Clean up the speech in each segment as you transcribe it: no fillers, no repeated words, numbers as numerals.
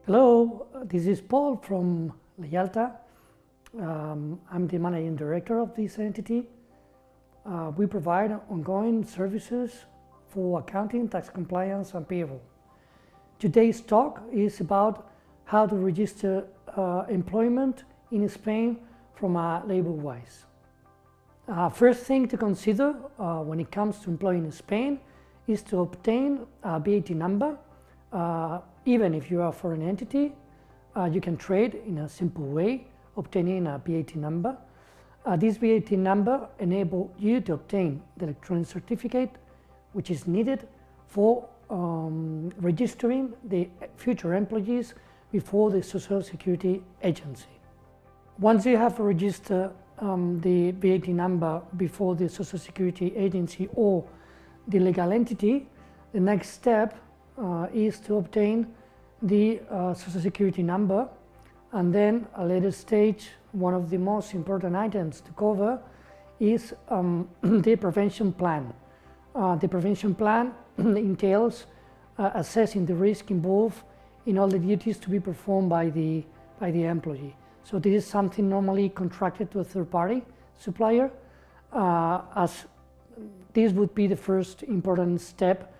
Hello, this is Paul from LEIALTA. I'm the managing director of this entity. We provide ongoing services for accounting, tax compliance, and payroll. Today's talk is about how to register employment in Spain from a label-wise. First thing to consider when it comes to employing in Spain is to obtain a VAT number. Even if you are a foreign entity, you can trade in a simple way, obtaining a VAT number. This VAT number enables you to obtain the electronic certificate which is needed for registering the future employees before the Social Security Agency. Once you have registered the VAT number before the Social Security Agency or the legal entity, the next step is to obtain the Social Security number, and then a later stage, one of the most important items to cover is the prevention plan. The prevention plan entails assessing the risk involved in all the duties to be performed by the employee. So this is something normally contracted to a third-party supplier, as this would be the first important step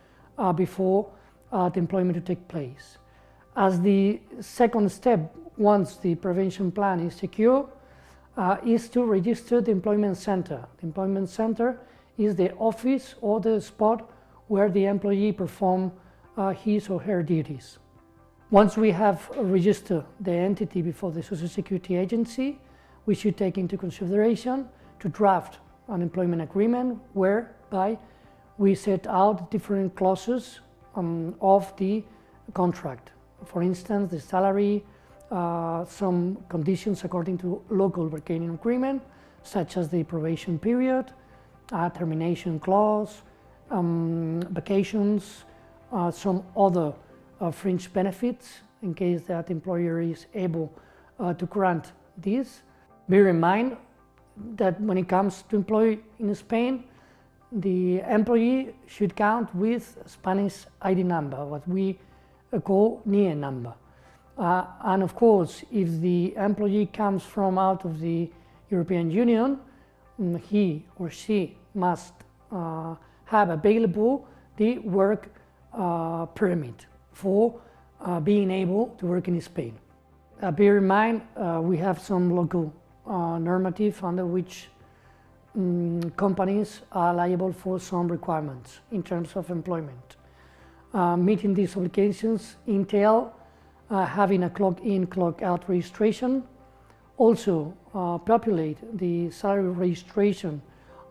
before the employment to take place. As the second step, once the prevention plan is secure, is to register the employment center. The employment center is the office or the spot where the employee performs his or her duties. Once we have registered the entity before the Social Security Agency, we should take into consideration to draft an employment agreement whereby we set out different clauses of the contract. For instance, the salary, some conditions according to local bargaining agreement, such as the probation period, termination clause, vacations, some other fringe benefits in case that employer is able to grant this. Bear in mind that when it comes to employee in Spain, the employee should count with Spanish ID number, what we call NIE number. And of course, if the employee comes from out of the European Union, he or she must have available the work permit for being able to work in Spain. Bear in mind, we have some local normative under which companies are liable for some requirements in terms of employment. Meeting these obligations entail having a clock-in, clock-out registration, also populate the salary registration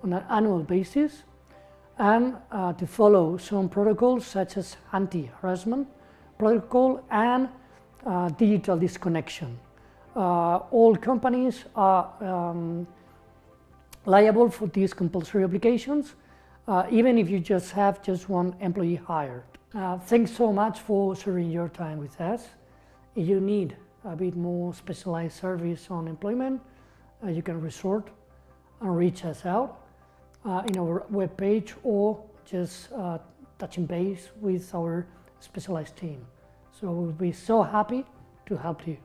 on an annual basis, and to follow some protocols such as anti-harassment protocol and digital disconnection. All companies are liable for these compulsory obligations, even if you just have one employee hired. Thanks so much for sharing your time with us. If you need a bit more specialized service on employment, you can resort and reach us out in our webpage or just touching base with our specialized team. So we'll be so happy to help you.